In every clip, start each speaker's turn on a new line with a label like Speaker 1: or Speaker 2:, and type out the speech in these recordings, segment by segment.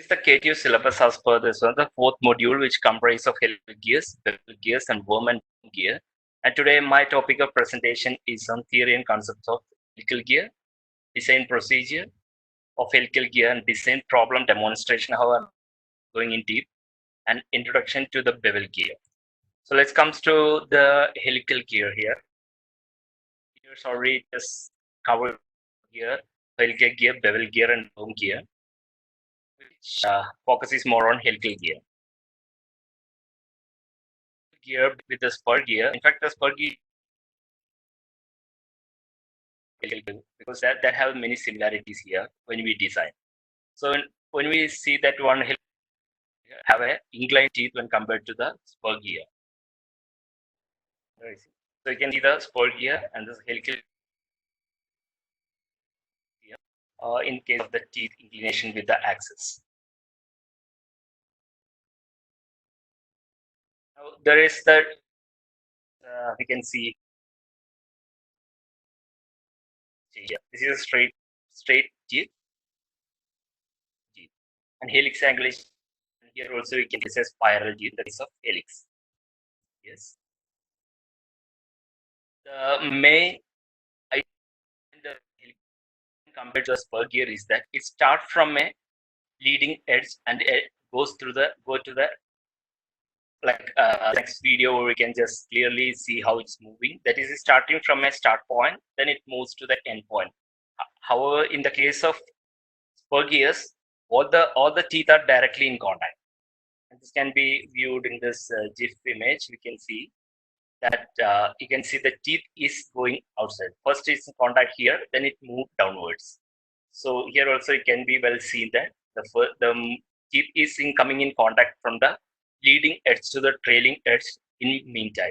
Speaker 1: is the KTU syllabus as per this one, the fourth module, which comprises of helical gears, bevel gears, and worm and gear. And today, my topic of presentation is on theory and concepts of helical gear, design procedure of helical gear, and design problem demonstration. How I'm going in deep, and introduction to the bevel gear. So let's come to the helical gear here. Here's already just covered here: helical gear, bevel gear, and worm gear, which focuses more on helical gear. Gear with the spur gear. In fact, the spur gear because that have many similarities here when we design. So when we see that one have a inclined teeth when compared to the spur gear. So you can see the spur gear and the helical gear in case of the teeth inclination with the axis. Now there is the we can see here. This is a straight teeth, and helix angle is here also we can see a spiral teeth, that is of helix. Yes. The main idea compared to a spur gear is that it starts from a leading edge and it go to the next video where we can just clearly see how it's moving. That is starting from a start point, then it moves to the end point. However, in the case of spur gears, all the teeth are directly in contact. And this can be viewed in this GIF image. We can see that you can see the teeth is going outside. First it's in contact here, then it moved downwards. So here also it can be well seen that the teeth is coming in contact from the leading edge to the trailing edge in meantime.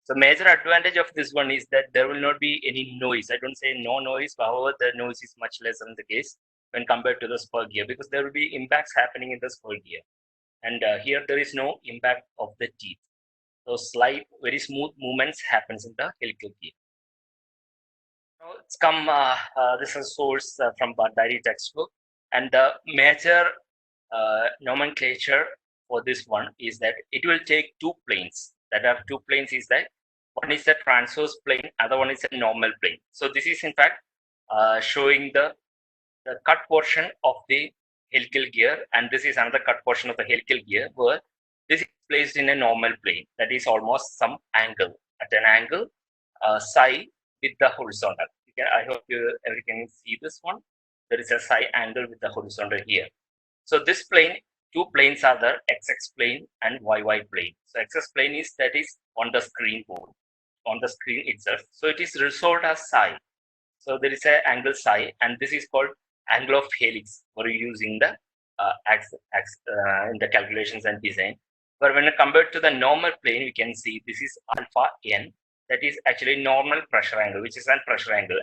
Speaker 1: So major advantage of this one is that there will not be any noise. I don't say no noise, however, the noise is much less in the case when compared to the spur gear, because there will be impacts happening in the spur gear. And here there is no impact of the teeth. So slight, very smooth movements happens in the helical gear. Now it's come, this is a source from Bardari textbook, and the major nomenclature for this one is that it will take two planes. That have two planes is that one is the transverse plane, other one is a normal plane. So this is in fact showing the cut portion of the helical gear, and this is another cut portion of the helical gear where this is placed in a normal plane, that is almost some angle, at an angle psi with the horizontal. I hope everyone can see this one. There is a psi angle with the horizontal here. So this plane, two planes are the XX plane and YY plane. So XX plane is that is on the screen board, on the screen itself. So it is resolved as psi. So there is an angle psi, and this is called angle of helix for using the in the calculations and design. But when compared to the normal plane, we can see this is alpha n. That is actually normal pressure angle, which is a pressure angle.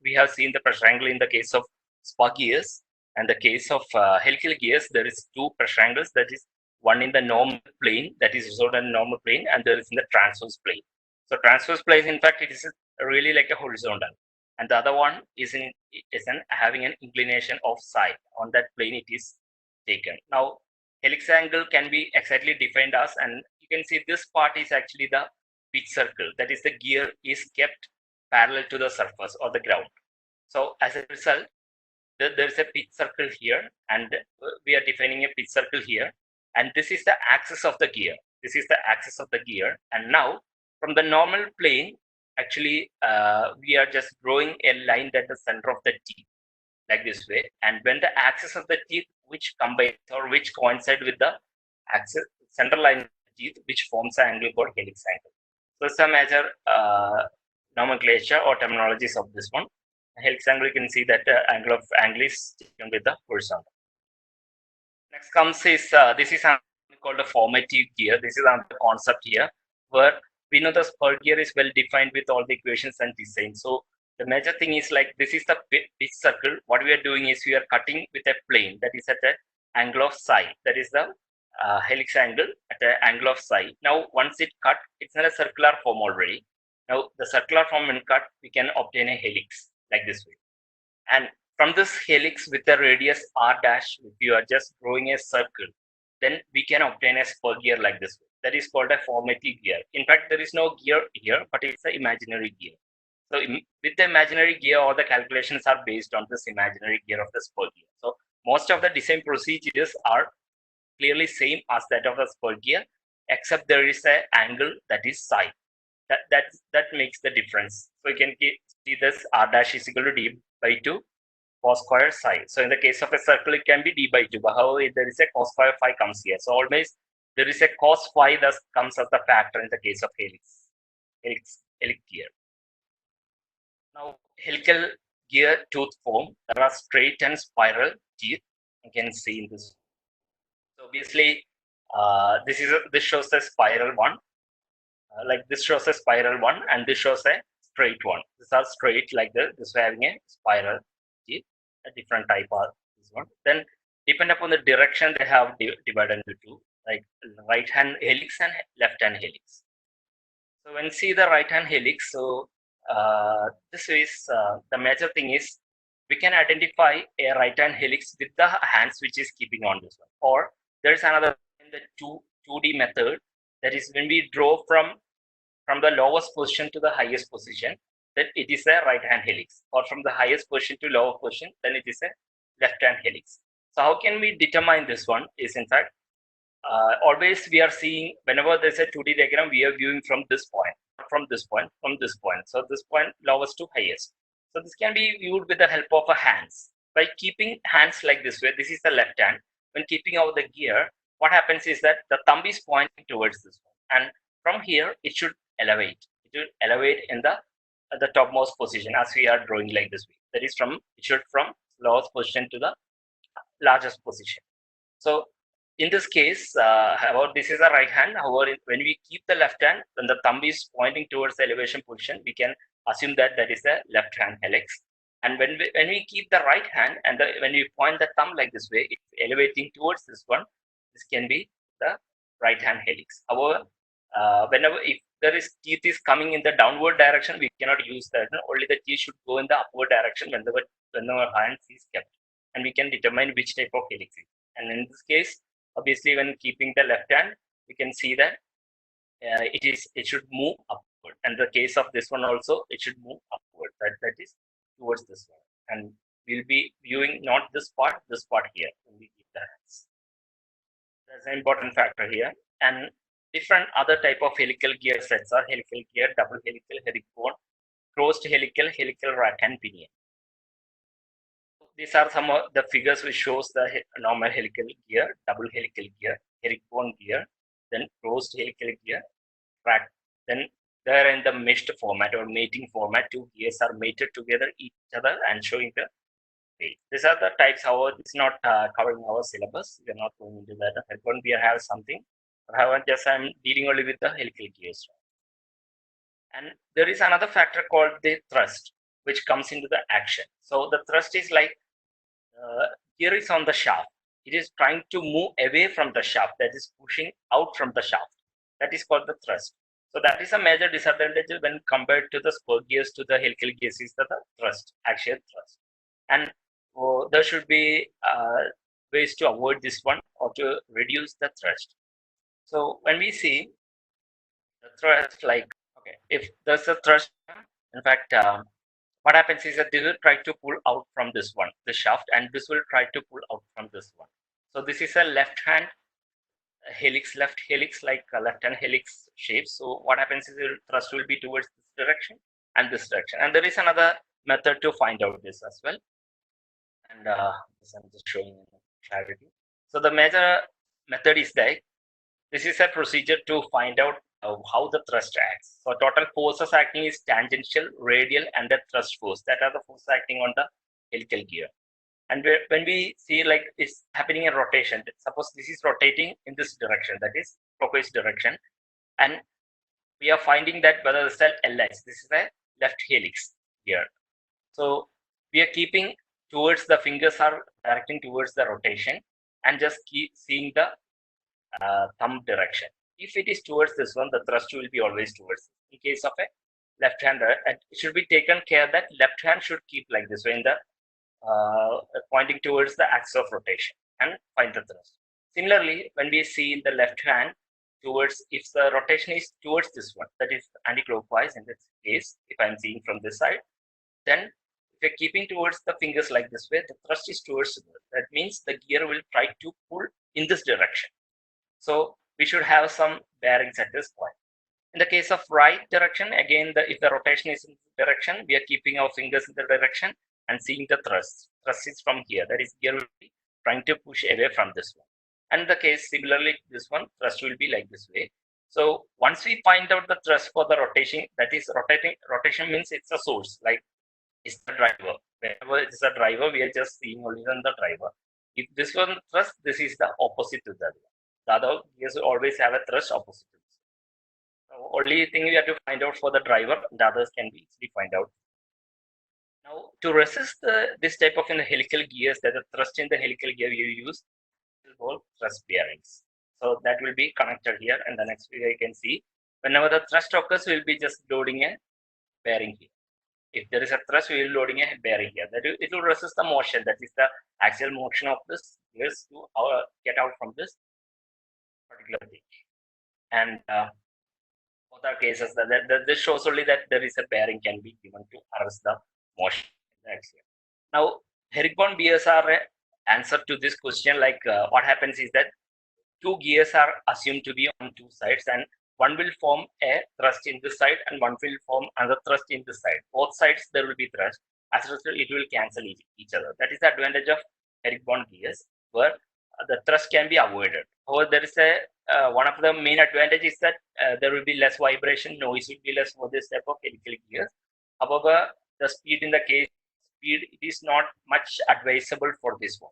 Speaker 1: We have seen the pressure angle in the case of spur gears, and the case of helical gears, there is two pressure angles. That is one in the normal plane, that is resolved in the normal plane, and there is in the transverse plane. So transverse plane, in fact, it is really like a horizontal, and the other one is having an inclination of psi. On that plane, it is taken. Now, helix angle can be exactly defined as, and you can see this part is actually the pitch circle. That is, the gear is kept parallel to the surface or the ground. So as a result, there is a pitch circle here, and we are defining a pitch circle here, and this is the axis of the gear. This is the axis of the gear, and now from the normal plane, actually we are just drawing a line at the center of the teeth, like this way. And when the axis of the teeth which combines or which coincide with the axis center line of the teeth, which forms an angle called helix angle. So some major nomenclature or terminologies of this one. Helix angle, you can see that angle is taken with the horizontal. Next comes is this is called a formative gear. This is another concept here where we know the spur gear is well defined with all the equations and design. So the major thing is like this is the pitch circle. What we are doing is we are cutting with a plane that is at an angle of psi. That is the helix angle at an angle of psi. Now once it cut, it's in a circular form already. Now the circular form when cut, we can obtain a helix like this way. And from this helix with the radius r dash, if you are just drawing a circle, then we can obtain a spur gear like this. That is called a formative gear. In fact, there is no gear here, but it's an imaginary gear. So with the imaginary gear, all the calculations are based on this imaginary gear of the spur gear. So most of the design procedures are clearly same as that of the spur gear, except there is an angle that is psi. That makes the difference. So you can see this r dash is equal to d by 2 cos square psi. So in the case of a circle, it can be d by 2. But however, if there is a cos square phi comes here. So always there is a cos phi that comes as the factor in the case of helix gear. Now, helical gear tooth form, there are straight and spiral teeth. You can see in this. So obviously, this shows a spiral one. Like this shows a spiral one, and this shows a straight one. These are straight like this. This having a spiral teeth, a different type of this one. Then, depending upon the direction, they have divided into two, like right hand helix and left hand helix. So when you see the right hand helix, so this is the major thing is we can identify a right hand helix with the hands which is keeping on this one. Or there is another in the 2D method, that is when we draw from the lowest position to the highest position, then it is a right hand helix. Or from the highest position to lower position, then it is a left hand helix. So how can we determine this one is in fact, always we are seeing whenever there's a 2D diagram, we are viewing from this point, from this point, from this point. So this point lowest to highest. So this can be viewed with the help of a hands. By keeping hands like this way, this is the left hand. When keeping out the gear, what happens is that the thumb is pointing towards this one. And from here, it should elevate. It should elevate in the topmost position as we are drawing like this way. That is it should from lowest position to the largest position. So in this case, however, this is the right hand. However, when we keep the left hand, when the thumb is pointing towards the elevation position, we can assume that that is a left hand helix. And when we keep the right hand and when we point the thumb like this way, it's elevating towards this one, this can be the right hand helix. However, whenever if there is teeth is coming in the downward direction, we cannot use that. Only the teeth should go in the upward direction whenever hands is kept, and we can determine which type of helix it is. And in this case, obviously, when keeping the left hand, you can see that it should move upward. And the case of this one also, it should move upward. That is towards this one. And we'll be viewing not this part here when we keep the hands. That's an important factor here. And different other type of helical gear sets are helical gear, double helical, herringbone, crossed helical, helical rack and pinion. These are some of the figures which shows the normal helical gear, double helical gear, herringbone gear, then crossed helical gear, rack. Then they're in the meshed format or mating format. Two gears are mated together each other and showing the way. These are the types. However, it's not covering our syllabus. We're not going into that. Herringbone gear has something. However, just I'm dealing only with the helical gears. And there is another factor called the thrust, which comes into the action. So the thrust is like gear is on the shaft. It is trying to move away from the shaft, that is pushing out from the shaft. That is called the thrust. So that is a major disadvantage when compared to the spur gears to the helical gears is the thrust, axial thrust. And there should be ways to avoid this one or to reduce the thrust. So when we see the thrust, like, okay, if there's a thrust, in fact, what happens is that this will try to pull out from this one, the shaft, and this will try to pull out from this one. So this is a left hand helix, left helix, like a left hand helix shape. So what happens is the thrust will be towards this direction and this direction. And there is another method to find out this as well. And I'm just showing clarity. So the major method is that this is a procedure to find out how the thrust acts. So total forces acting is tangential, radial, and the thrust force. That are the forces acting on the helical gear. And when we see like it's happening in rotation, suppose this is rotating in this direction, that is clockwise direction, and we are finding that whether the cell LH, this is a left helix here. So we are keeping towards the fingers are directing towards the rotation and just keep seeing the thumb direction. If it is towards this one, the thrust will be always towards. In case of a left hander, it should be taken care that left hand should keep like this way in the pointing towards the axis of rotation and find the thrust. Similarly, when we see in the left hand towards, if the rotation is towards this one, that is anti-clockwise in this case, if I'm seeing from this side, then if you're keeping towards the fingers like this way, the thrust is towards the, that means the gear will try to pull in this direction. So we should have some bearings at this point. In the case of right direction, again, if the rotation is in this direction, we are keeping our fingers in the direction and seeing the thrust. Thrust is from here. That is, gear will be trying to push away from this one. And the case similarly, this one, thrust will be like this way. So once we find out the thrust for the rotation, that is rotation means it's a source, like it's the driver. Whenever it's a driver, we are just seeing only on the driver. If this one thrust, this is the opposite to that one. The other gears always have a thrust opposite to this. So only thing we have to find out for the driver, the others can be easily find out. Now, to resist this type of helical gears, that the thrust in the helical gear you use is called thrust bearings. So that will be connected here, and the next figure you can see. Whenever the thrust occurs, we will be just loading a bearing here. If there is a thrust, we will loading a bearing here. That it will resist the motion. That is the axial motion of this gears to get out from this particular thing. And both are cases that this shows only that there is a bearing can be given to arrest the motion in the axial. Now, herringbone gears are an answer to this question. Like what happens is that two gears are assumed to be on two sides, and one will form a thrust in this side and one will form another thrust in this side. Both sides there will be thrust. As a result, it will cancel each other. That is the advantage of herringbone gears, where the thrust can be avoided. However, there is a one of the main advantages is that there will be less vibration, noise will be less for this type of helical gears. However, the speed in the case speed it is not much advisable for this one.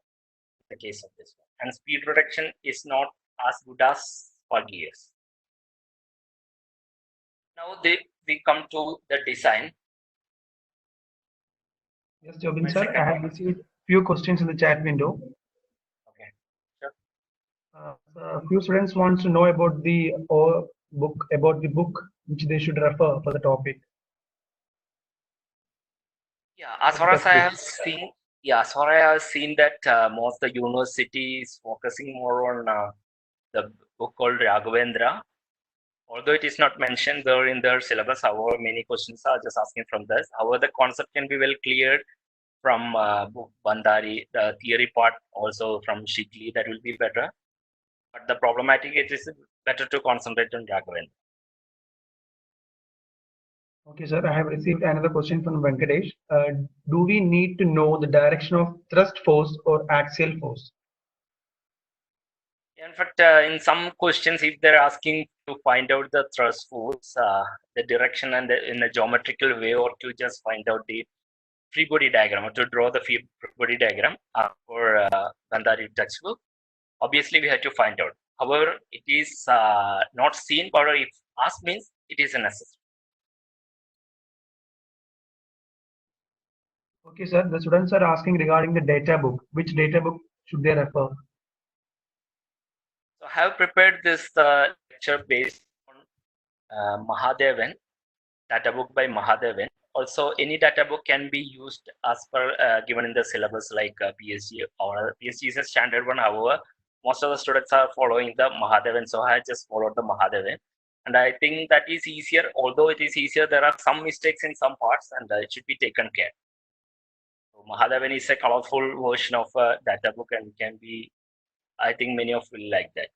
Speaker 1: The case of this one, and speed reduction is not as good as for gears. Now we come to the design.
Speaker 2: Yes, Jobin sir, I have received few questions in the chat window.
Speaker 1: Okay, sure.
Speaker 2: A few students want to know about the book which they should refer for the topic.
Speaker 1: Yeah, as far as I have seen, that most of the universities focusing more on the book called Raghavendra. Although it is not mentioned there in their syllabus, however, many questions are just asking from this. However, the concept can be well cleared from book Bandari, the theory part also from Shikli, that will be better. But the problematic, it is better to concentrate on Raghavendra.
Speaker 2: Okay, sir. I have received another question from Venkatesh. Do we need to know the direction of thrust force or axial force?
Speaker 1: In fact, in some questions, if they're asking to find out the thrust force, the direction and in a geometrical way, or to just find out the free body diagram, or to draw the free body diagram for Bandari textbook, obviously we have to find out. However, it is not seen, but if asked means it is a necessary.
Speaker 2: Okay, sir. The students are asking regarding the data book. Which data book should they refer?
Speaker 1: So I have prepared this lecture based on Mahadevan, data book by Mahadevan. Also, any data book can be used as per given in the syllabus, like PSG, or PSG is a standard one. However, most of the students are following the Mahadevan, so I just followed the Mahadevan. And I think that is easier. Although it is easier, there are some mistakes in some parts, and it should be taken care. So Mahadevan is a colorful version of a data book, and can be, I think many of will like that.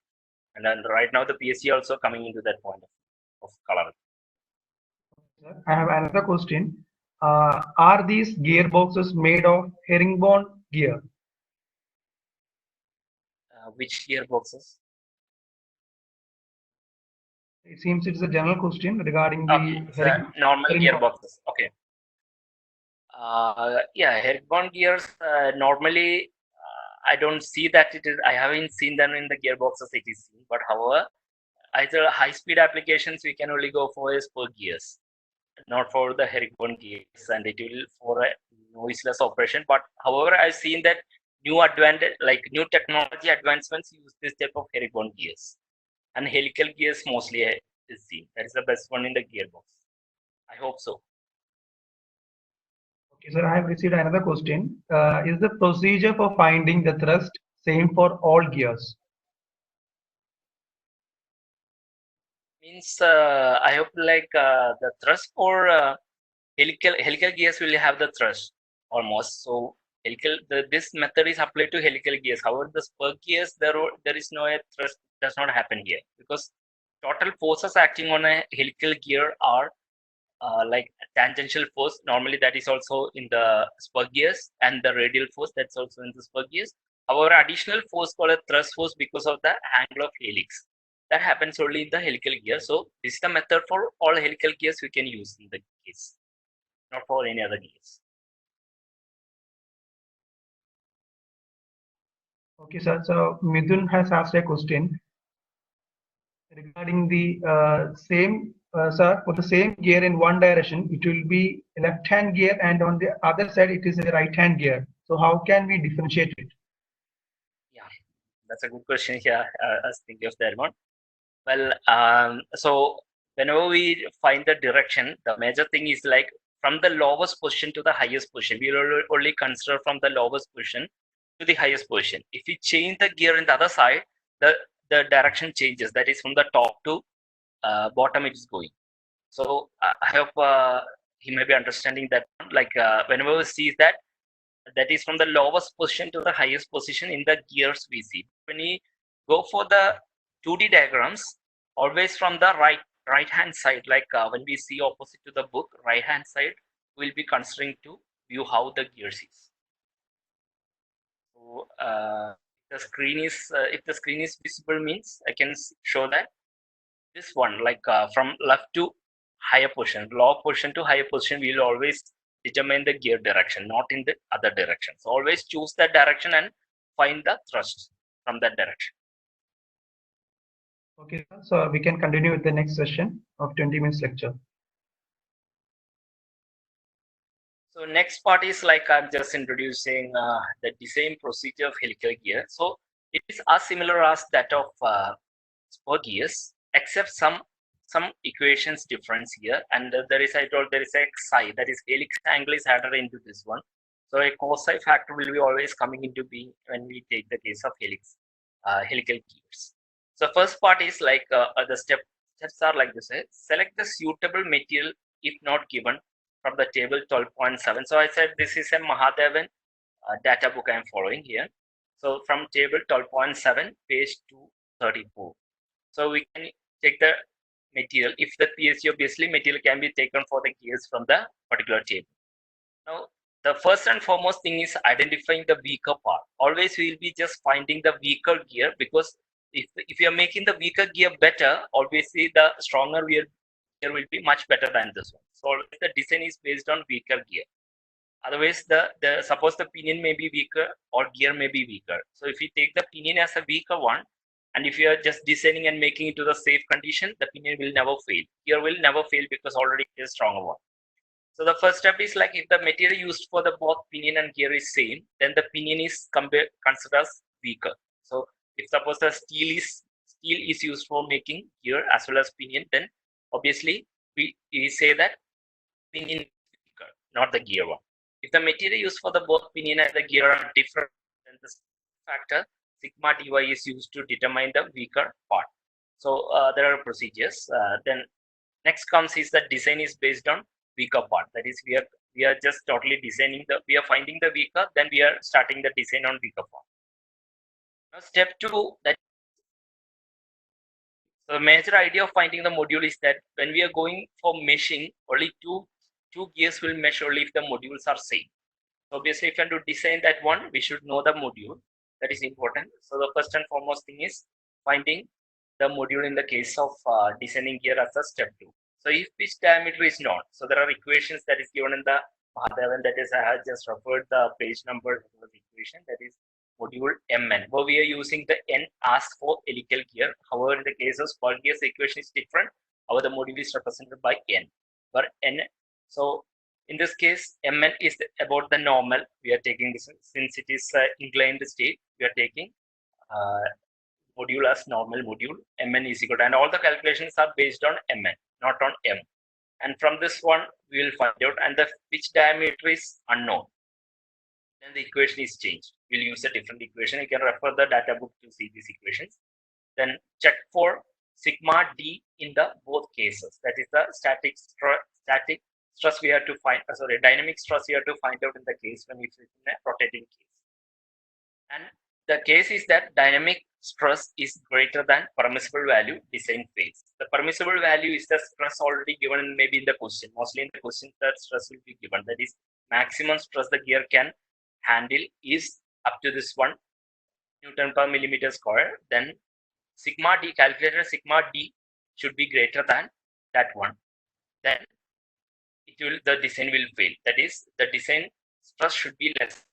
Speaker 1: And then right now the PSG also coming into that point of color.
Speaker 2: I have another question. Are these gearboxes made of herringbone gear?
Speaker 1: Which gearboxes?
Speaker 2: It seems it is a general question regarding the
Speaker 1: normal gearboxes. Okay. Yeah, herringbone gears normally I don't see that it is. I haven't seen them in the gearboxes it is seen. But however, either high speed applications we can only go for spur gears, not for the herringbone gears, and it will for a noiseless operation. But however, I've seen that new technology advancements use this type of herringbone gears, and helical gears mostly is seen. That is the best one in the gearbox. I hope so.
Speaker 2: Sir, I have received another question. Is the procedure for finding the thrust same for all gears?
Speaker 1: Means I hope like the thrust for helical gears will have the thrust almost. So this method is applied to helical gears. However, the spur gears there is no a thrust does not happen here because total forces acting on a helical gear are like tangential force. Normally, that is also in the spur gears, and the radial force that's also in the spur gears. However, additional force called a thrust force because of the angle of helix. That happens only in the helical gear. So this is the method for all helical gears we can use in the case, not for any other gears.
Speaker 2: Okay, sir. So Midun has asked a question regarding the same, sir, for the same gear in one direction, it will be left-hand gear, and on the other side, it is a right-hand gear. So how can we differentiate it?
Speaker 1: Yeah, that's a good question here. I was thinking of that one. Well, so whenever we find the direction, the major thing is like from the lowest position to the highest position. We will only consider from the lowest position to the highest position. If we change the gear in the other side, the direction changes. That is from the top to bottom it is going. So I hope he may be understanding that. Like whenever we see that, that is from the lowest position to the highest position in the gears we see. When we go for the 2D diagrams, always from the right hand side, like when we see opposite to the book, right hand side, we'll be considering to view how the gears is. So if the screen is visible means I can show that this one like from left to higher position, lower position to higher position, we will always determine the gear direction, not in the other direction. So always choose that direction and find the thrust from that direction.
Speaker 2: Okay, sir. So we can continue with the next session of 20 minutes lecture.
Speaker 1: So next part is like I'm just introducing the design procedure of helical gear. So it is as similar as that of spur gears, except some equations difference here. And there is, I told, there is a psi, that is helix angle is added into this one. So a cos-psi factor will be always coming into being when we take the case of helical gears. So first part is like the steps are like this: select the suitable material if not given from the table 12.7. So I said this is a Mahadevan data book I am following here. So from table 12.7, page 234. So we can take the material. If the PSU, obviously material can be taken for the gears from the particular table. Now, the first and foremost thing is identifying the weaker part. Always we will be just finding the weaker gear, because if you are making the weaker gear better, obviously the stronger gear will be much better than this one. So always the design is based on weaker gear. Otherwise, the suppose the pinion may be weaker or gear may be weaker. So if you take the pinion as a weaker one, and if you are just designing and making it to the safe condition, the pinion will never fail. Gear will never fail because already it is stronger one. So the first step is like if the material used for the both pinion and gear is same, then the pinion is considered as weaker. So if suppose the steel is used for making gear as well as pinion, then obviously we say that pinion is weaker, not the gear one. If the material used for the both pinion and the gear are different, then the factor sigma dy is used to determine the weaker part. So there are procedures. Then next comes is that design is based on weaker part. That is, we are just totally designing we are finding the weaker, then we are starting the design on weaker part. Now step 2, that so the major idea of finding the module is that when we are going for meshing, only two gears will mesh only if the modules are same. So obviously, if you want to design that one, we should know the module. That is important. So the first and foremost thing is finding the module in the case of designing gear as a step 2. So if pitch diameter is known, so there are equations that is given in the Mahadevan, that is I have just referred the page number of the equation, that is module Mn, where we are using the N asked for helical gear. However, in the case of spur gears, the equation is different. However, the module is represented by N, where N. So in this case, Mn is about the normal. We are taking this since it is inclined state. We are taking uh, module as normal module. Mn is equal to, and all the calculations are based on Mn, not on M. And from this one, we will find out, and which diameter is unknown. Then the equation is changed. We'll use a different equation. You can refer the data book to see these equations. Then check for sigma d in the both cases. That is the static stress we have to find. Dynamic stress we have to find out in the case when it's in a rotating case. And the case is that dynamic stress is greater than permissible value design phase. The permissible value is the stress already given maybe in the question. Mostly in the question, that stress will be given. That is maximum stress the gear can handle is up to this one Newton per millimeter square. Then sigma d, calculated sigma d should be greater than that one. Then the design will fail. That is, the design stress should be less.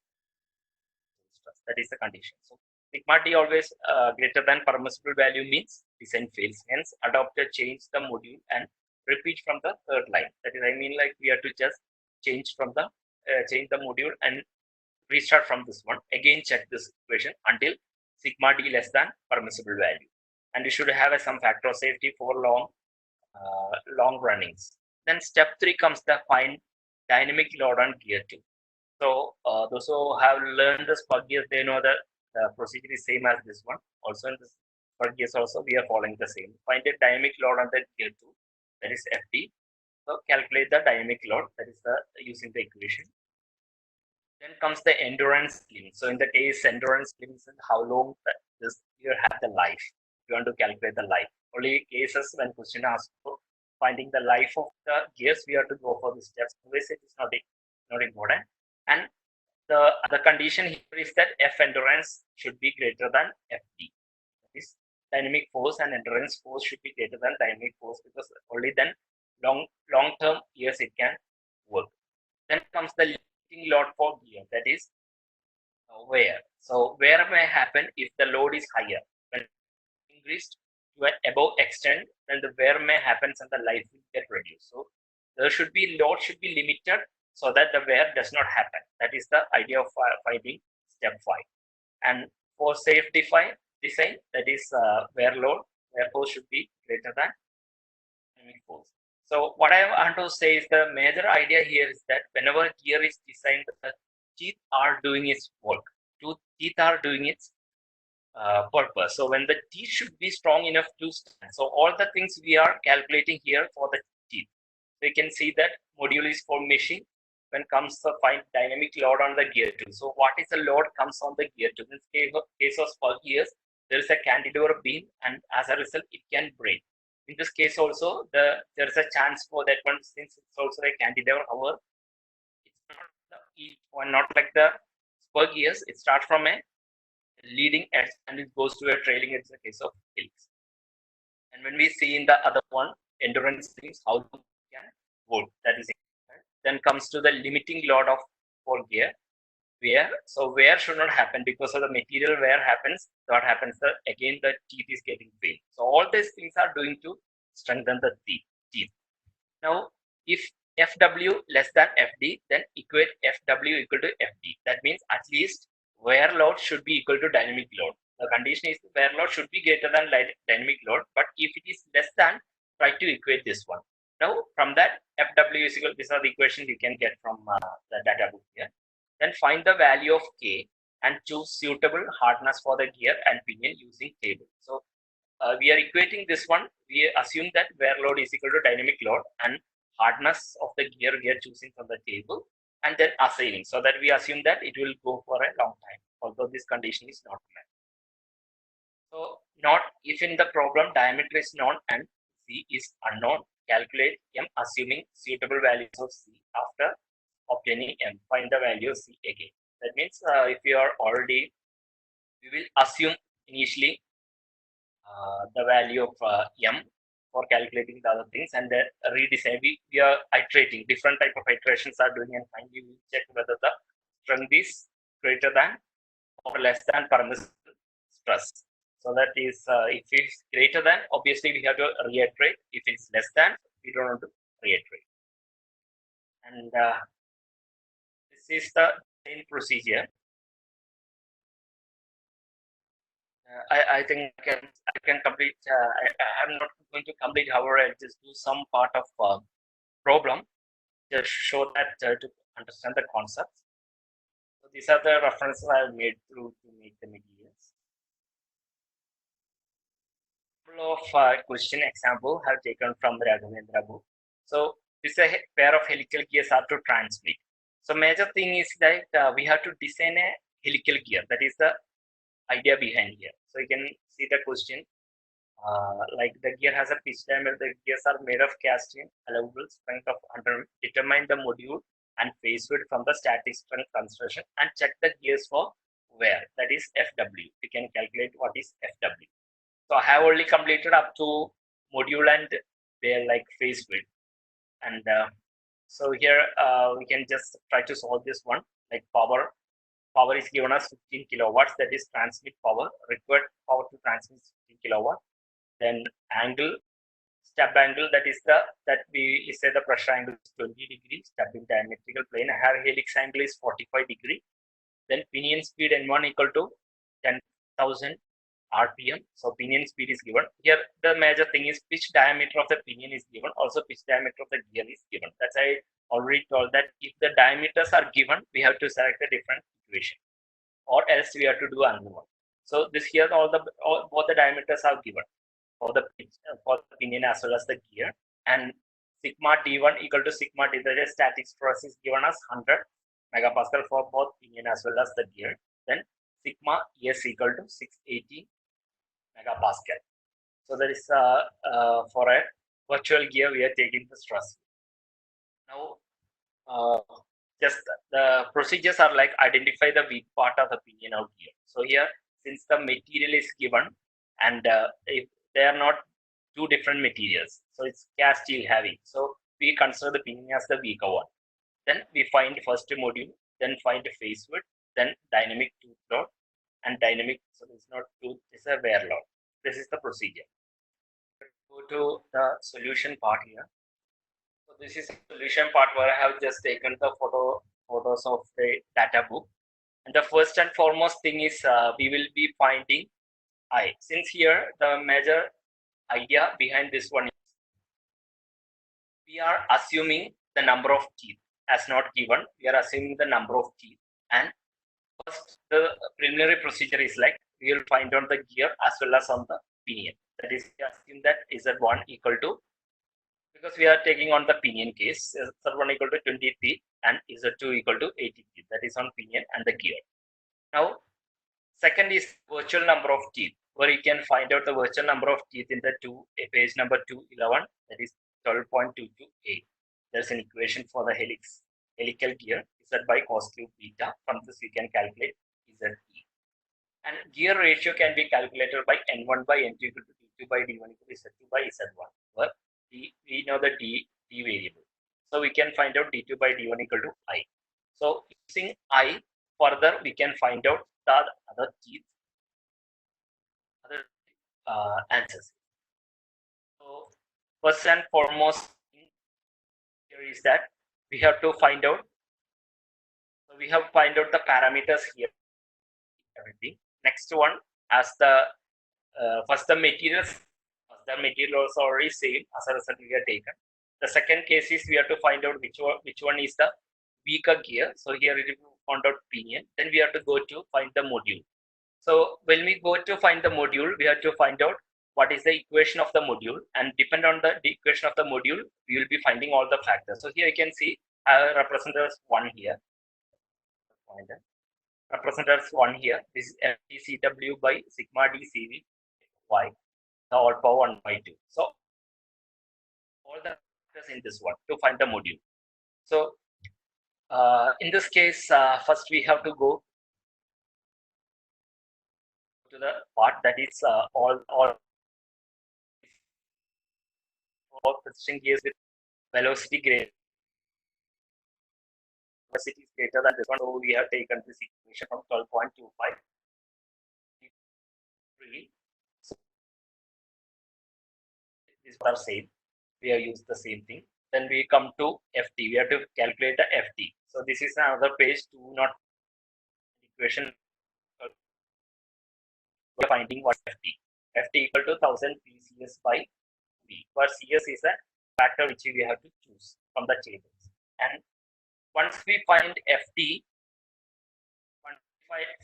Speaker 1: That is the condition. So sigma d always greater than permissible value means design fails. Hence, adopter change the module and repeat from the third line. That is, I mean, like we have to just change the module and restart from this one. Again, check this equation until sigma d less than permissible value. And we should have some factor of safety for long runnings. Then step 3 comes the find dynamic load on gear 2. So those who have learned the spur gears, they know that the procedure is same as this one. Also in this spur gears also we are following the same. Find the dynamic load on the gear 2, that is FD. So calculate the dynamic load, that is using the equation. Then comes the endurance limit. So in the case endurance limit is how long this gear has the life. You want to calculate the life. Only cases when question asks for finding the life of the gears, we have to go for the steps. Otherwise, it is not important. And the other condition here is that F endurance should be greater than FD. That is, dynamic force and endurance force should be greater than dynamic force, because only then long term years it can work. Then comes the limiting load for gear, that is wear. So wear may happen if the load is higher. When increased to an above extent, then the wear may happen and the life will get reduced. So load should be limited so that the wear does not happen. That is the idea of finding step 5. And for safe design, that is wear force should be greater than dynamic force. So what I want to say is the major idea here is that whenever gear is designed, the teeth are doing its work. Teeth are doing its purpose. So when the teeth should be strong enough to stand. So all the things we are calculating here for the teeth. So you can see that module is for machine. When comes to find dynamic load on the gear 2. So what is the load comes on the gear 2? In this case of spur gears, there is a cantilever beam, and as a result, it can break. In this case also, there is a chance for that one, since it's also a cantilever. However, it's not like the spur gears. It starts from a leading edge and it goes to a trailing edge in the case of hills. And when we see in the other one, endurance things, how long it can work, that is it. Then comes to the limiting load of for gear. Wear. So wear should not happen because of the material wear happens. What happens? Again, the teeth is getting failed. So all these things are doing to strengthen the teeth. Now, if FW less than FD, then equate FW equal to FD. That means at least wear load should be equal to dynamic load. The condition is wear load should be greater than dynamic load, but if it is less than, try to equate this one. Now, from that, FW is equal, these are the equations you can get from the data book here. Then find the value of K and choose suitable hardness for the gear and pinion using table. So we are equating this one. We assume that wear load is equal to dynamic load and hardness of the gear we are choosing from the table, and then assigning, so that we assume that it will go for a long time, although this condition is not met. So not if in the problem diameter is known and C is unknown, calculate M assuming suitable values of C. After obtaining M, find the value of C again. That means if you are already, we will assume initially the value of M for calculating the other things, and then redesign. We are iterating, different type of iterations are doing, and finally we check whether the strength is greater than or less than permissible stress. So that is, if it's greater than, obviously we have to reiterate. If it's less than, we don't want to reiterate. And this is the same procedure. I think I can complete. I'm not going to complete. However, I'll just do some part of problem, just show that to understand the concepts. So these are the references I have made through to make the materials. Couple of question example have taken from the Raghavendra book. So this is a pair of helical gears are to transmit. So major thing is that we have to design a helical gear. That is the idea behind here. So you can see the question. Like the gear has a pitch diameter. The gears are made of casting allowable strength of under determine the module and phase width from the static strength consideration and check the gears for wear. That is FW. We can calculate what is FW. So I have only completed up to module and their like phase width. And so here we can just try to solve this one. Like power is given as 15 kilowatts. That is transmit power. Required power to transmit 15 kilowatt. Then angle, step angle, that is that we say the pressure angle is 20 degrees. Step in diametrical plane. Her helix angle is 45 degree. Then pinion speed N1 equal to 10,000 RPM. So pinion speed is given. Here the major thing is pitch diameter of the pinion is given. Also pitch diameter of the gear is given. That's I already told that if the diameters are given, we have to select a different equation, or else we have to do another one. So this here both the diameters are given for the pitch, for the pinion as well as the gear, and sigma D1 equal to sigma D. The static stress is given as 100 megapascal for both pinion as well as the gear. Then sigma S equal to 680 megapascal. So that is for a virtual gear we are taking the stress. Now just the procedures are like identify the weak part of the pinion or gear. So here since the material is given and if they are not two different materials, so it's cast steel heavy, so we consider the pinion as the weaker one. Then we find first module, then find phase width, then dynamic tooth load and dynamic, so it's not tooth, it's a wear load. This is the procedure. Go to the solution part here. So this is the solution part where I have just taken the photos of the data book. And the first and foremost thing is we will be finding I. Since here the major idea behind this one is we are assuming the number of teeth as not given. We are assuming the number of teeth, and first the preliminary procedure is like we will find out the gear as well as on the pinion. That is, we assume that Z1 equal to, because we are taking on the pinion case, Z1 equal to 20 teeth and Z2 equal to 80 teeth. That is on pinion and the gear. Now, second is virtual number of teeth, where you can find out the virtual number of teeth in the page number 211, that is 12.22a. There's an equation for the helical gear, Z by cos cube beta. From this we can calculate ZE. And gear ratio can be calculated by N1 by N2 equal to D2 by D1 equal to Z2 by Z1, where we know the D variable. So we can find out D2 by D1 equal to I. So using I, further we can find out the other teeth, other answers. So first and foremost here is that we have to find out. So we have to find out the parameters here. Everything. Next one, as the first the materials. The materials are already same as a result we have taken. The second case is we have to find out which one is the weaker gear. So here we found out pinion. Then we have to go to find the module. So when we go to find the module, we have to find out what is the equation of the module, and depend on the equation of the module, we will be finding all the factors. So here you can see I represent as one here. Represent as one here. This is FTCW by sigma D CV y, the all power 1 by 2. So all the factors in this one to find the module. So in this case, first we have to go to the part that is all precision gears with velocity greater. Velocity is greater than this one, so we have taken this equation from 12.25. So these are same. We have used the same thing. Then we come to FT. We have to calculate the FT. So this is another page 2, not equation. We're finding what FT. FT equal to 1000 PCS by V, where CS is a factor which we have to choose from the tables. And once we find FT,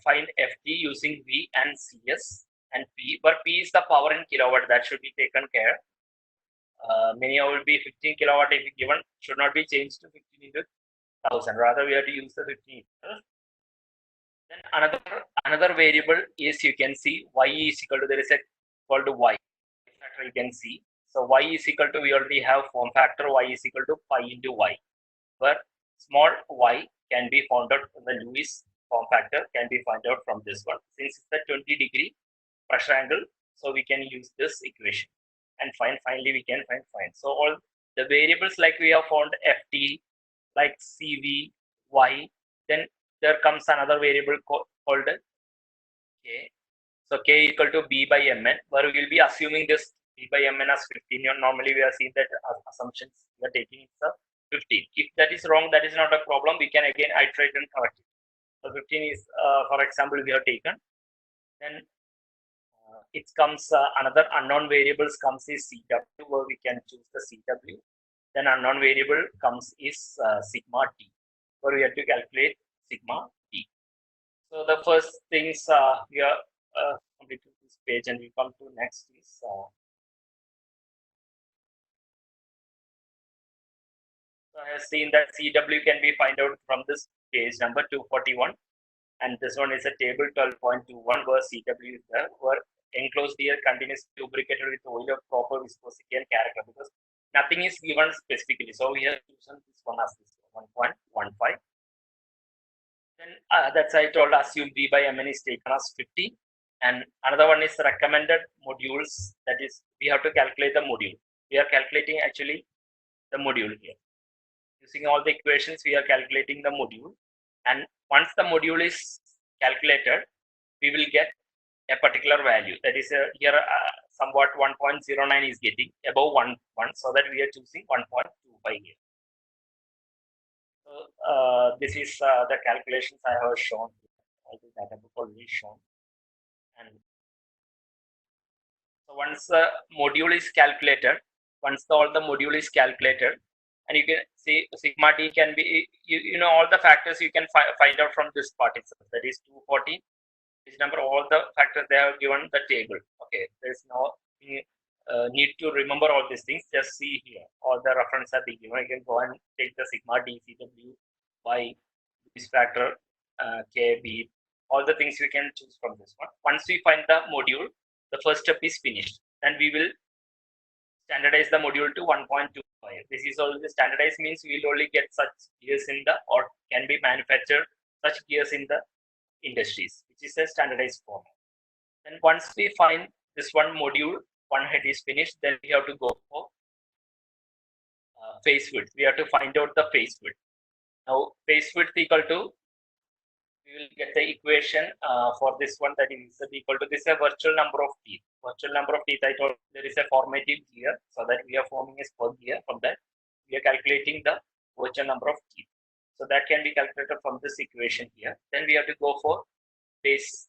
Speaker 1: find FT using V and CS and P, where P is the power in kilowatt, that should be taken care. Minimum will be 15 kilowatt if given, should not be changed to 15 into 1000. Rather, we have to use the 15. Then another variable is, you can see y is equal to, there is a called to y factor, you can see. So y is equal to, we already have form factor, y is equal to pi into y, where small y can be found out from the Lewis form factor, can be found out from this one. Since it's a 20-degree pressure angle, so we can use this equation and finally we can find. So all the variables like we have found FT, like CV, Y, then there comes another variable called K. So K equal to B by Mn, where we will be assuming this B by Mn as 15. Normally we are seeing that assumptions we are taking it's a 15. If that is wrong, that is not a problem. We can again iterate and correct it. So 15 is, for example, we have taken. Then it comes another unknown variables comes is CW, where we can choose the CW. Then unknown variable comes is sigma T, where we have to calculate sigma T. So the first things we are completed this page, and we come to next is so I have seen that CW can be find out from this page number 241, and this one is a table 12.21, where CW is there, where enclosed air continues lubricated with oil of proper viscosity and character, because nothing is given specifically. So we have chosen this one as this 1.15. Then that's I told, assume V by Mn is taken as 50. And another one is recommended modules. That is, we have to calculate the module. We are calculating actually the module here. Using all the equations, we are calculating the module. And once the module is calculated, we will get a particular value. That is here somewhat 1.09 is getting above 1, so that we are choosing 1.25 here. So this is the calculations I have shown. All the data book already shown. And so once the module is calculated, all the module is calculated, and you can see sigma T can be, you know, all the factors you can find out from this part itself. That is 214. This number, all the factors they have given the table. Okay, there is no need to remember all these things. Just see here, all the references are given. You can go and take the sigma D, CW, Y, this factor, K, B, all the things we can choose from this one. Once we find the module, the first step is finished. Then we will standardize the module to 1.25. This is only standardized means we will only get such gears in the, or can be manufactured such gears in the industries, which is a standardized form. Then once we find this one module, one head is finished, then we have to go for phase width. We have to find out the phase width. Now phase width equal to, we will get the equation for this one, that is equal to, this is a virtual number of teeth. Virtual number of teeth, I told there is a formative gear, so that we are forming a spur gear. From that we are calculating the virtual number of teeth. So that can be calculated from this equation here. Then we have to go for base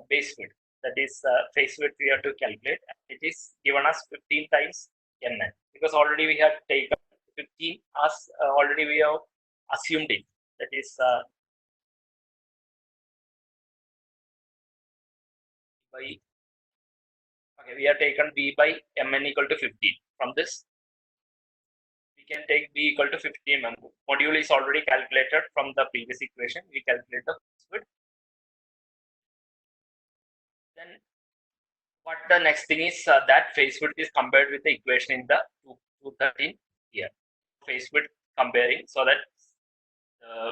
Speaker 1: width. That is phase width we have to calculate. It is given as 15 times Mn, because already we have taken 15 as already we have assumed it. That is by, okay, we have taken B by Mn equal to 15. From this we can take B equal to 15 mm. Module is already calculated from the previous equation. We calculate the phase width. Then what the next thing is, that phase width is compared with the equation in the 213 here. Phase width comparing, so that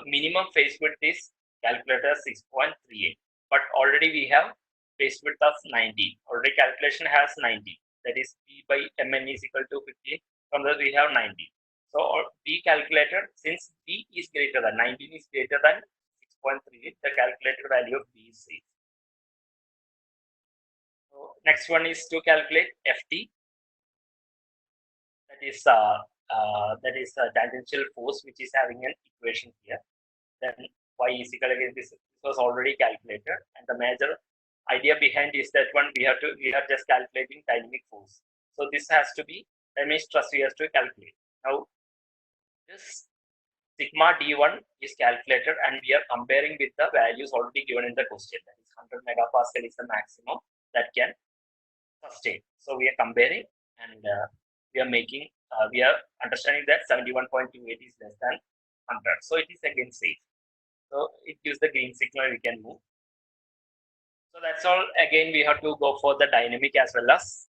Speaker 1: minimum phase width is calculated as 6.38, but already we have phase width of 90. Already calculation has 90. That is B by Mn is equal to 15. From that we have 90. So B calculated, since B is greater than 19 is greater than 6.38, the calculated value of B is 6. So next one is to calculate FT. That is a tangential force, which is having an equation here. Then Y is equal, again this was already calculated, and the major idea behind is that one we are just calculating dynamic force. So this has to be that means stress we have to calculate. Now, this sigma D1 is calculated and we are comparing with the values already given in the question. That is 100 megapascal is the maximum that can sustain. So we are comparing and we are understanding that 71.28 is less than 100. So it is again safe. So it gives the green signal, we can move. So that's all. Again, we have to go for the dynamic as well as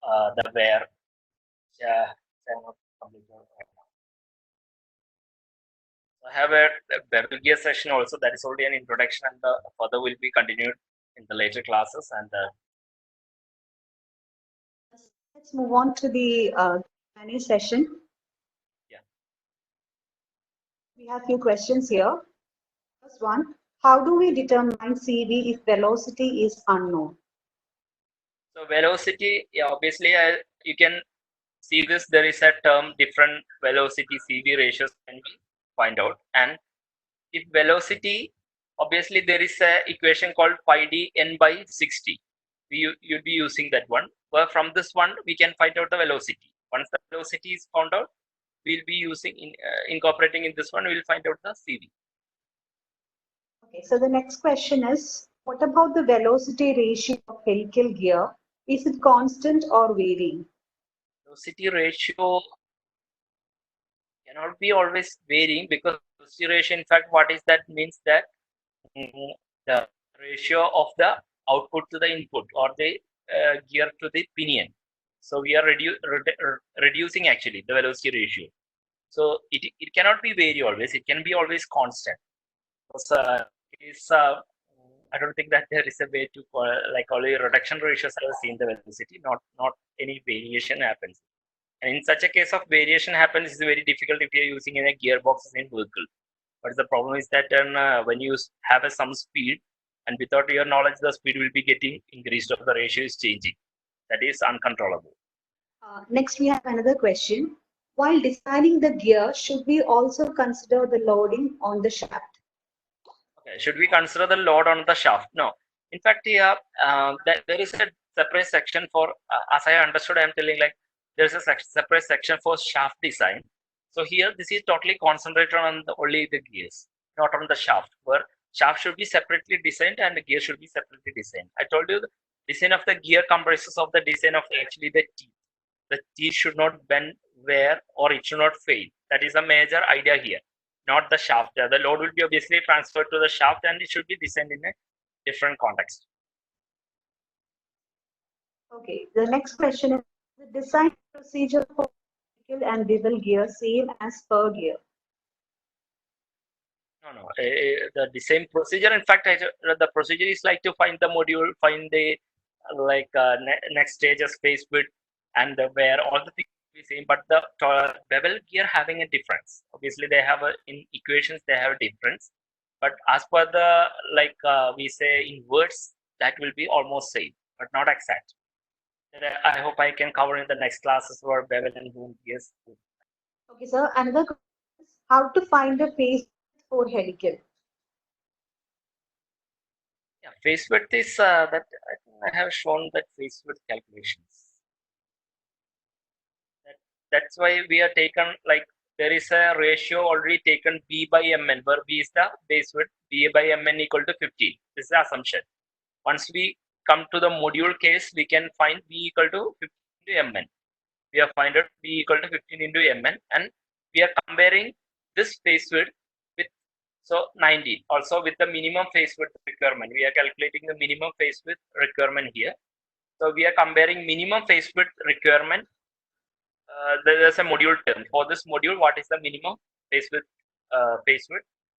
Speaker 1: the wear. I have a bevel gear session also, that is already an introduction, and the further will be continued in the later classes. And
Speaker 3: let's move on to the Q&A session.
Speaker 1: Yeah.
Speaker 3: We have a few questions here. First one, how do we determine CV if velocity is unknown?
Speaker 1: So velocity, yeah, obviously you can see this, there is a term different velocity CV ratios can be find out. And if velocity, obviously there is a equation called pi d n by 60. You'll be using that one. But from this one, we can find out the velocity. Once the velocity is found out, we'll be using incorporating in this one, we'll find out the CV.
Speaker 3: Okay, so the next question is, what about the velocity ratio of helical gear? Is it constant or varying?
Speaker 1: Velocity ratio cannot be always varying, because velocity ratio, in fact, what is that means that the ratio of the output to the input, or the gear to the pinion. So we are reducing actually the velocity ratio. So it cannot be vary always. It can be always constant. So, I don't think that there is a way to like only reduction ratios are seen the velocity, not any variation happens. And in such a case of variation happens, it's very difficult if you're using in a gearbox in vehicle. But the problem is that when you have some speed, and without your knowledge, the speed will be getting increased or the ratio is changing. That is uncontrollable.
Speaker 3: Next, we have another question. While designing the gear, should we also consider the loading on the shaft?
Speaker 1: Okay, should we consider the load on the shaft? No. In fact, yeah, there is a separate section for, as I understood, I'm telling like there's a separate section for shaft design. So here, this is totally concentrated on only the gears, not on the shaft, where shaft should be separately designed and the gear should be separately designed. I told you the design of the gear comprises of the design of actually the teeth. The teeth should not bend where, or it should not fail. That is a major idea here, not the shaft. The load will be obviously transferred to the shaft and it should be designed in a different context.
Speaker 3: Okay, the next question is the design procedure for helical and bevel gear same as spur gear?
Speaker 1: No. The design procedure, in fact, the procedure is like to find the module, find the next stage of space width, and where all the things will be same. But the bevel gear having a difference. Obviously, they have in equations they have a difference. But as per the we say in words, that will be almost same, but not exact. I hope I can cover in the next classes for bevel and boom gears.
Speaker 3: Okay, sir. Another question is how to find the phase for helical?
Speaker 1: Yeah, phase width is that I think I have shown that phase width calculations. That's why we are taken like there is a ratio already taken B by Mn, where B is the base width, B by Mn equal to 15. This is the assumption. Once we come to the module case, we can find B equal to 15 into Mn. We have found out B equal to 15 into Mn, and we are comparing this phase width with 90 also with the minimum phase width requirement. We are calculating the minimum phase width requirement here. So we are comparing minimum phase width requirement. There's a module term for this module. What is the minimum phase width?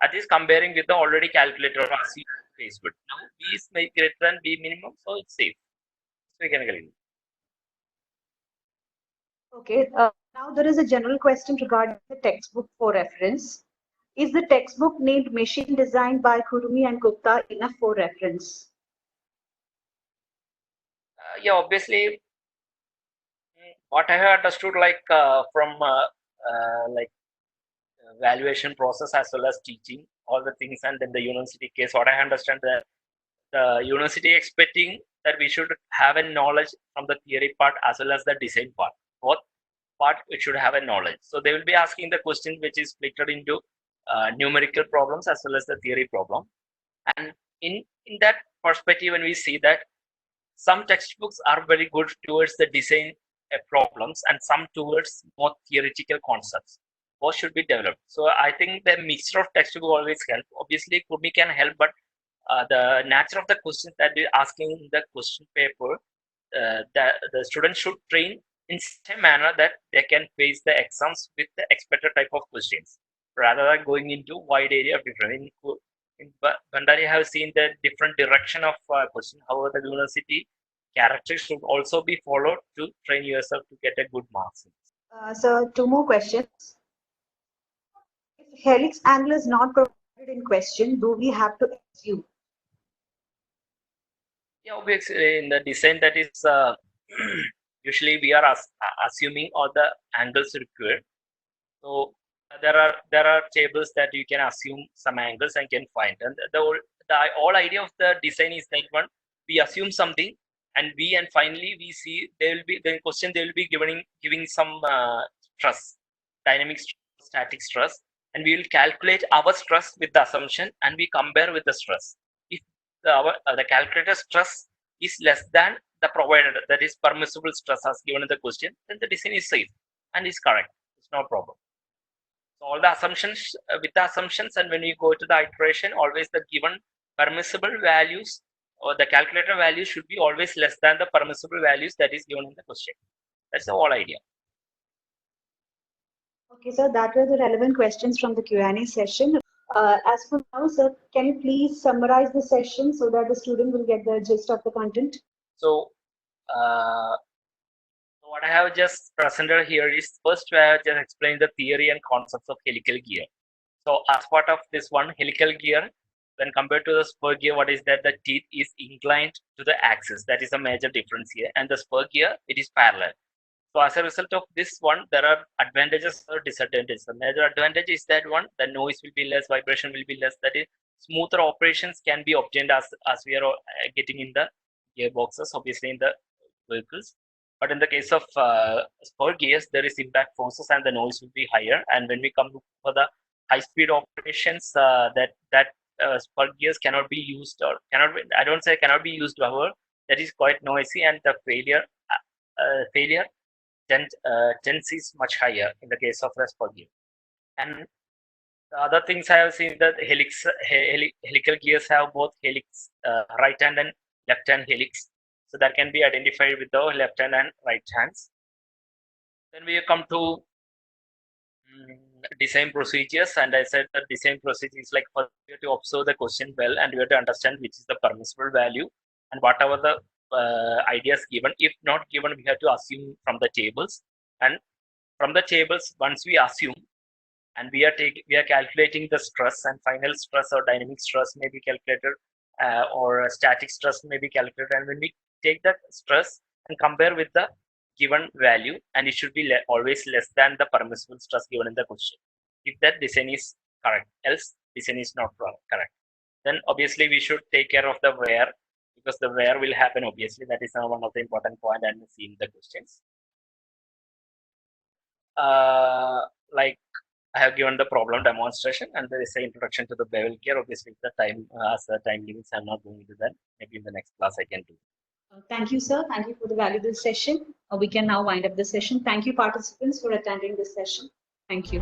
Speaker 1: That is comparing with the already calculated RC phase width. Now B is greater than B minimum, so it's safe. So we can calculate.
Speaker 3: Okay, now there is a general question regarding the textbook for reference. Is the textbook named Machine Designed by Kurumi and Gupta enough for reference?
Speaker 1: Yeah, obviously, what I have understood from valuation process as well as teaching all the things, and then the university case, what I understand that the university expecting that we should have a knowledge from the theory part as well as the design part. Both part it should have a knowledge. So they will be asking the question which is split into numerical problems as well as the theory problem. And in that perspective, when we see that some textbooks are very good towards the design problems and some towards more theoretical concepts. Both should be developed. So I think the mixture of textbook always help. Obviously, Kurmi can help, but the nature of the questions that we're asking in the question paper, the students should train in such a manner that they can face the exams with the expected type of questions, rather than going into wide area of different. In Bandari, I have seen the different direction of question. However, the university character should also be followed to train yourself to get a good marks.
Speaker 3: So 2 more questions. If helix angle is not provided in question, do we have to assume?
Speaker 1: Yeah, obviously in the design that is usually we are assuming all the angles required. So there are tables that you can assume some angles and can find. And the whole idea of the design is that one, we assume something, and finally we see there will be the question they will be giving some stress, dynamic stress, static stress, and we will calculate our stress with the assumption and we compare with the stress. If the calculated stress is less than the provided, that is permissible stress as given in the question, then the design is safe and is correct. It's no problem. So all the assumptions with the assumptions, and when you go to the iteration, always the given permissible values or the calculator values should be always less than the permissible values that is given in the question. That's the whole idea.
Speaker 3: Okay, sir, that were the relevant questions from the Q&A session. As for now, sir, can you please summarize the session so that the student will get the gist of the content?
Speaker 1: So what I have just presented here is first I have just explained the theory and concepts of helical gear. So as part of this one, helical gear, when compared to the spur gear, what is that? The teeth is inclined to the axis. That is a major difference here. And the spur gear, it is parallel. So as a result of this one, there are advantages or disadvantages. The major advantage is that one, the noise will be less, vibration will be less. That is, smoother operations can be obtained as we are getting in the gearboxes, obviously in the vehicles. But in the case of spur gears, there is impact forces and the noise will be higher. And when we come for the high-speed operations, that spur gears cannot be used, or cannot be, I don't say cannot be used, however, that is quite noisy, and the failure tendency is much higher in the case of the spur gear. And the other things I have seen that helical gears have both helix, right hand and left hand helix. So that can be identified with the left hand and right hands. Then we come to design procedures, and I said that design procedure is like first we have to observe the question well, and we have to understand which is the permissible value, and whatever the ideas given. If not given, we have to assume from the tables, and from the tables, once we assume, and we are calculating the stress, and final stress or dynamic stress may be calculated, or static stress may be calculated, and when we take that stress and compare with the given value, and it should be always less than the permissible stress given in the question. If that design is correct, else design is not correct. Then obviously we should take care of the wear, because the wear will happen, obviously. That is one of the important point and see in the questions. Like I have given the problem demonstration, and there is an introduction to the bevel gear. Obviously, the time as the time limits, I'm not going to that. Maybe in the next class I can do.
Speaker 3: Thank you, sir. Thank you for the valuable session. We can now wind up the session. Thank you, participants, for attending this session. Thank you.